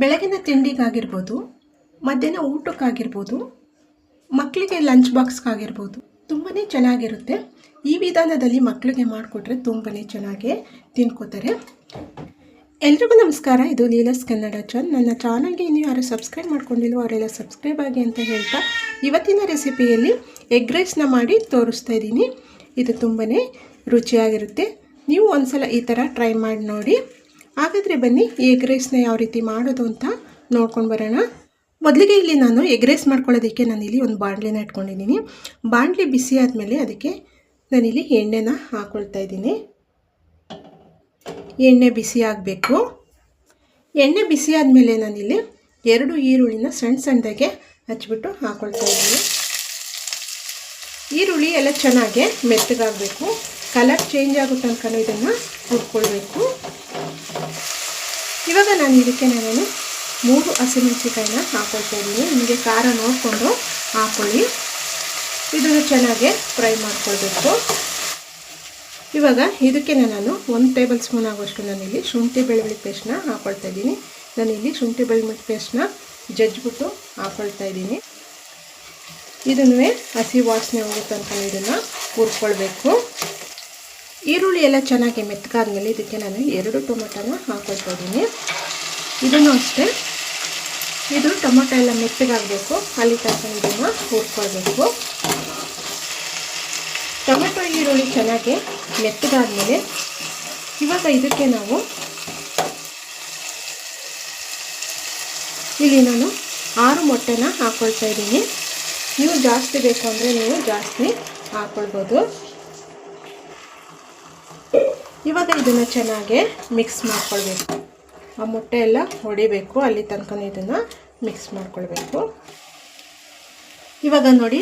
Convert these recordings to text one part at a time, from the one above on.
ಬೆಳಗಿನ ತಿಂಡಿಗಾಗಿರ್ಬೋದು, ಮಧ್ಯಾಹ್ನ ಊಟಕ್ಕಾಗಿರ್ಬೋದು, ಮಕ್ಕಳಿಗೆ ಲಂಚ್ ಬಾಕ್ಸ್ಗಾಗಿರ್ಬೋದು ತುಂಬಾ ಚೆನ್ನಾಗಿರುತ್ತೆ. ಈ ವಿಧಾನದಲ್ಲಿ ಮಕ್ಕಳಿಗೆ ಮಾಡಿಕೊಟ್ರೆ ತುಂಬಾ ಚೆನ್ನಾಗಿ ತಿನ್ಕೋತಾರೆ. ಎಲ್ರಿಗೂ ನಮಸ್ಕಾರ. ಇದು ಲೀಲಾಸ್ ಕನ್ನಡ ಚಾನಲ್. ನನ್ನ ಚಾನಲ್ಗೆ ಇನ್ನು ಯಾರು ಸಬ್ಸ್ಕ್ರೈಬ್ ಮಾಡ್ಕೊಂಡಿಲ್ವೋ ಅವರೆಲ್ಲ ಸಬ್ಸ್ಕ್ರೈಬ್ ಆಗಿ ಅಂತ ಹೇಳ್ತಾ, ಇವತ್ತಿನ ರೆಸಿಪಿಯಲ್ಲಿ ಎಗ್ ರೈಸ್ನ ಮಾಡಿ ತೋರಿಸ್ತಾ ಇದ್ದೀನಿ. ಇದು ತುಂಬಾ ರುಚಿಯಾಗಿರುತ್ತೆ. ನೀವು ಒಂದ್ಸಲ ಈ ಥರ ಟ್ರೈ ಮಾಡಿ ನೋಡಿ. ಹಾಗಾದರೆ ಬನ್ನಿ ಎಗ್ ರೈಸ್ನ ಯಾವ ರೀತಿ ಮಾಡೋದು ಅಂತ ನೋಡ್ಕೊಂಡು ಬರೋಣ. ಮೊದಲಿಗೆ ಇಲ್ಲಿ ನಾನು ಎಗ್ ರೈಸ್ ಮಾಡ್ಕೊಳ್ಳೋದಕ್ಕೆ ನಾನಿಲ್ಲಿ ಒಂದು ಬಾಣಲೆನ ಇಟ್ಕೊಂಡಿದ್ದೀನಿ. ಬಾಣಲೆ ಬಿಸಿ ಆದಮೇಲೆ ಅದಕ್ಕೆ ನಾನಿಲ್ಲಿ ಎಣ್ಣೆನ ಹಾಕ್ಕೊಳ್ತಾ ಇದ್ದೀನಿ. ಎಣ್ಣೆ ಬಿಸಿ ಆಗಬೇಕು. ಎಣ್ಣೆ ಬಿಸಿ ಆದಮೇಲೆ ನಾನಿಲ್ಲಿ 2 ಈರುಳ್ಳಿನ ಸಣ್ಣದಾಗೆ ಹಚ್ಬಿಟ್ಟು ಹಾಕ್ಕೊಳ್ತಾ ಇದ್ದೀನಿ. ಈರುಳ್ಳಿ ಎಲ್ಲ ಚೆನ್ನಾಗಿ ಮೆತ್ತಗಾಗಬೇಕು. ಕಲರ್ ಚೇಂಜ್ ಆಗೋ ತನಕ ಇದನ್ನು ಹುರ್ಕೊಳ್ಬೇಕು. ಇವಾಗ ನಾನು ಇದಕ್ಕೆ 3 ಹಸಿಮೆಣಸಿಕಾಯಿನ ಹಾಕ್ಕೊಳ್ತಾ ಇದ್ದೀನಿ. ನಿಮಗೆ ಖಾರ ನೋಡಿಕೊಂಡು ಹಾಕ್ಕೊಳ್ಳಿ. ಇದನ್ನು ಚೆನ್ನಾಗಿ ಫ್ರೈ ಮಾಡ್ಕೊಳ್ಬೇಕು. ಇವಾಗ ಇದಕ್ಕೆ ನಾನು 1 ಟೇಬಲ್ ಸ್ಪೂನ್ ಆಗುವಷ್ಟು ನಾನಿಲ್ಲಿ ಶುಂಠಿ ಬೆಳ್ಳುಳ್ಳಿ ಪೇಸ್ಟ್ನ ಹಾಕ್ಕೊಳ್ತಾ ಇದ್ದೀನಿ. ನಾನಿಲ್ಲಿ ಶುಂಠಿ ಬೆಳ್ಳುಳ್ಳಿ ಪೇಸ್ಟ್ನ ಜಜ್ಜಿಬಿಟ್ಟು ಹಾಕ್ಕೊಳ್ತಾ ಇದ್ದೀನಿ. ಇದನ್ನು ಹಸಿ ವಾಸನೆ ಹೋಗೋ ತನಕ ಇದನ್ನು ಹುರ್ಕೊಳ್ಬೇಕು. ಈರುಳ್ಳಿ ಎಲ್ಲ ಚೆನ್ನಾಗಿ ಮೆತ್ತಗಾದ್ಮೇಲೆ ಇದಕ್ಕೆ ನಾನು 2 ಟೊಮೊಟೊನ ಹಾಕ್ಕೊಳ್ತಾ ಇದ್ದೀನಿ. ಇದನ್ನು ಅಷ್ಟೇ, ಇದು ಟೊಮೊಟೊ ಎಲ್ಲ ಮೆತ್ತಗಾಗಬೇಕು. ಅಲ್ಲಿ ತನಕ ಇದನ್ನು ಹುರ್ಕೊಳ್ಬೇಕು. ಟೊಮೆಟೊ ಈರುಳ್ಳಿ ಚೆನ್ನಾಗಿ ಮೆತ್ತಗಾದ್ಮೇಲೆ ಇವಾಗ ಇದಕ್ಕೆ ನಾವು ಇಲ್ಲಿ ನಾನು 6 ಮೊಟ್ಟೆನ ಹಾಕ್ಕೊಳ್ತಾ ಇದ್ದೀನಿ. ನೀವು ಜಾಸ್ತಿ ಬೇಕು ಅಂದರೆ ನೀವು ಜಾಸ್ತಿ ಹಾಕ್ಕೊಳ್ಬೋದು. ಇವಾಗ ಇದನ್ನು ಚೆನ್ನಾಗಿ ಮಿಕ್ಸ್ ಮಾಡ್ಕೊಳ್ಬೇಕು. ಆ ಮೊಟ್ಟೆ ಎಲ್ಲ ಹೊಡಿಬೇಕು. ಅಲ್ಲಿ ತನಕ ಇದನ್ನು ಮಿಕ್ಸ್ ಮಾಡ್ಕೊಳ್ಬೇಕು. ಇವಾಗ ನೋಡಿ,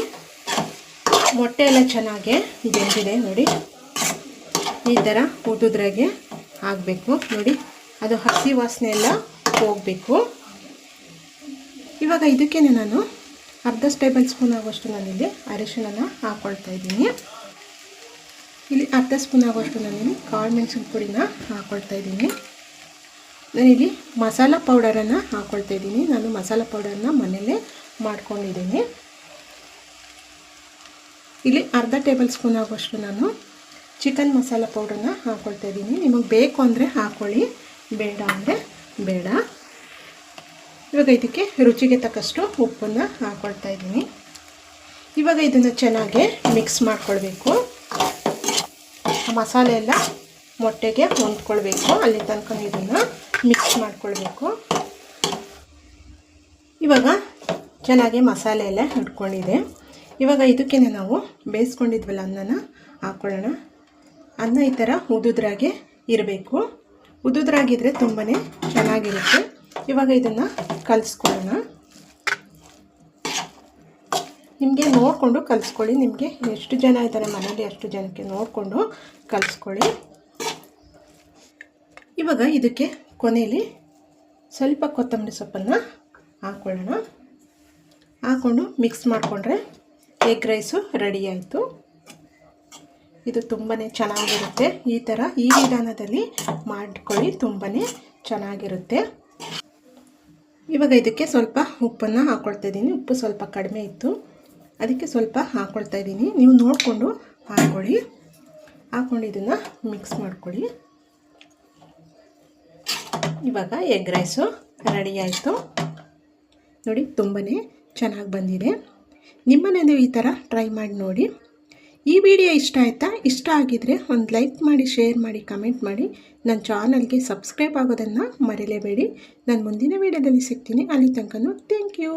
ಮೊಟ್ಟೆ ಎಲ್ಲ ಚೆನ್ನಾಗಿ ಬೆಂದಿದೆ ನೋಡಿ. ಈ ಥರ ಉದುದ್ರಾಗೆ ಆಗಬೇಕು ನೋಡಿ. ಅದು ಹಸಿ ವಾಸನೆ ಎಲ್ಲ ಹೋಗಬೇಕು. ಇವಾಗ ಇದಕ್ಕೆ ನಾನು ಅರ್ಧ ಟೇಬಲ್ ಸ್ಪೂನ್ ಆಗುವಷ್ಟು ನಾನಿಲ್ಲಿ ಅರಿಶಿಣನ ಹಾಕ್ಕೊಳ್ತಾ ಇದ್ದೀನಿ. ಇಲ್ಲಿ ಅರ್ಧ ಸ್ಪೂನ್ ಆಗುವಷ್ಟು ನಾನಿಲ್ಲಿ ಕಾಳು ಮೆಣಸಿನ ಪುಡಿನ ಹಾಕ್ಕೊಳ್ತಾ ಇದ್ದೀನಿ. ನಾನಿಲ್ಲಿ ಮಸಾಲ ಪೌಡರನ್ನು ಹಾಕ್ಕೊಳ್ತಾ ಇದ್ದೀನಿ. ನಾನು ಮಸಾಲ ಪೌಡರನ್ನ ಮನೆಯಲ್ಲೇ ಮಾಡ್ಕೊಂಡಿದ್ದೀನಿ. ಇಲ್ಲಿ ಅರ್ಧ ಟೇಬಲ್ ಸ್ಪೂನ್ ಆಗುವಷ್ಟು ನಾನು ಚಿಕನ್ ಮಸಾಲ ಪೌಡರನ್ನ ಹಾಕ್ಕೊಳ್ತಾ ಇದ್ದೀನಿ. ನಿಮಗೆ ಬೇಕು ಅಂದರೆ ಹಾಕ್ಕೊಳ್ಳಿ, ಬೇಡ ಅಂದರೆ ಬೇಡ. ಇವಾಗ ಇದಕ್ಕೆ ರುಚಿಗೆ ತಕ್ಕಷ್ಟು ಉಪ್ಪನ್ನು ಹಾಕ್ಕೊಳ್ತಾ ಇದ್ದೀನಿ. ಇವಾಗ ಇದನ್ನು ಚೆನ್ನಾಗಿ ಮಿಕ್ಸ್ ಮಾಡ್ಕೊಳ್ಬೇಕು. ಮಸಾಲೆ ಎಲ್ಲ ಮೊಟ್ಟೆಗೆ ಹೊಂದ್ಕೊಳ್ಬೇಕು. ಅಲ್ಲಿ ತನಕ ಇದನ್ನು ಮಿಕ್ಸ್ ಮಾಡ್ಕೊಳ್ಬೇಕು. ಇವಾಗ ಚೆನ್ನಾಗಿ ಮಸಾಲೆ ಎಲ್ಲ ಹಿಡ್ಕೊಂಡಿದೆ. ಇವಾಗ ಇದಕ್ಕೆ ನಾವು ಬೇಯಿಸ್ಕೊಂಡಿದ್ವಲ್ಲ ಅನ್ನನ ಹಾಕ್ಕೊಳ್ಳೋಣ. ಅನ್ನ ಈ ಥರ ಉದುದ್ರಾಗೆ ಇರಬೇಕು. ಉದುದ್ರಾಗಿದ್ದರೆ ತುಂಬಾ ಚೆನ್ನಾಗಿರುತ್ತೆ. ಇವಾಗ ಇದನ್ನು ಕಲಿಸ್ಕೊಳ್ಳೋಣ. ನಿಮಗೆ ನೋಡಿಕೊಂಡು ಕಲಿಸ್ಕೊಳ್ಳಿ. ನಿಮಗೆ ಎಷ್ಟು ಜನ ಇದ್ದಾರೆ ಮನೇಲಿ ಅಷ್ಟು ಜನಕ್ಕೆ ನೋಡಿಕೊಂಡು ಕಲಿಸ್ಕೊಳ್ಳಿ. ಇವಾಗ ಇದಕ್ಕೆ ಕೊನೆಯಲ್ಲಿ ಸ್ವಲ್ಪ ಕೊತ್ತಂಬರಿ ಸೊಪ್ಪನ್ನು ಹಾಕ್ಕೊಳ್ಳೋಣ. ಹಾಕ್ಕೊಂಡು ಮಿಕ್ಸ್ ಮಾಡಿಕೊಂಡ್ರೆ ಎಗ್ ರೈಸು ರೆಡಿ ಆಯಿತು. ಇದು ತುಂಬಾ ಚೆನ್ನಾಗಿರುತ್ತೆ. ಈ ಥರ ಈ ವಿಧಾನದಲ್ಲಿ ಮಾಡ್ಕೊಳ್ಳಿ, ತುಂಬಾ ಚೆನ್ನಾಗಿರುತ್ತೆ. ಇವಾಗ ಇದಕ್ಕೆ ಸ್ವಲ್ಪ ಉಪ್ಪನ್ನು ಹಾಕ್ಕೊಳ್ತಾ ಇದ್ದೀನಿ. ಉಪ್ಪು ಸ್ವಲ್ಪ ಕಡಿಮೆ ಇತ್ತು, ಅದಕ್ಕೆ ಸ್ವಲ್ಪ ಹಾಕ್ಕೊಳ್ತಾ ಇದ್ದೀನಿ. ನೀವು ನೋಡಿಕೊಂಡು ಹಾಕ್ಕೊಳ್ಳಿ. ಹಾಕ್ಕೊಂಡು ಇದನ್ನು ಮಿಕ್ಸ್ ಮಾಡ್ಕೊಳ್ಳಿ. ಇವಾಗ ಎಗ್ ರೈಸು ರೆಡಿ ಆಯಿತು ನೋಡಿ. ತುಂಬಾ ಚೆನ್ನಾಗಿ ಬಂದಿದೆ. ನಿಮ್ಮನೇಲಿ ಈ ಥರ ಟ್ರೈ ಮಾಡಿ ನೋಡಿ. ಈ ವಿಡಿಯೋ ಇಷ್ಟ ಆಯಿತಾ? ಇಷ್ಟ ಆಗಿದರೆ ಒಂದು ಲೈಕ್ ಮಾಡಿ, ಶೇರ್ ಮಾಡಿ, ಕಮೆಂಟ್ ಮಾಡಿ. ನನ್ನ ಚಾನಲ್ಗೆ ಸಬ್ಸ್ಕ್ರೈಬ್ ಆಗೋದನ್ನು ಮರೆಯಲೇಬೇಡಿ. ನಾನು ಮುಂದಿನ ವಿಡಿಯೋದಲ್ಲಿ ಸಿಗ್ತೀನಿ. ಅಲ್ಲಿ ತನಕ ಥ್ಯಾಂಕ್ ಯು.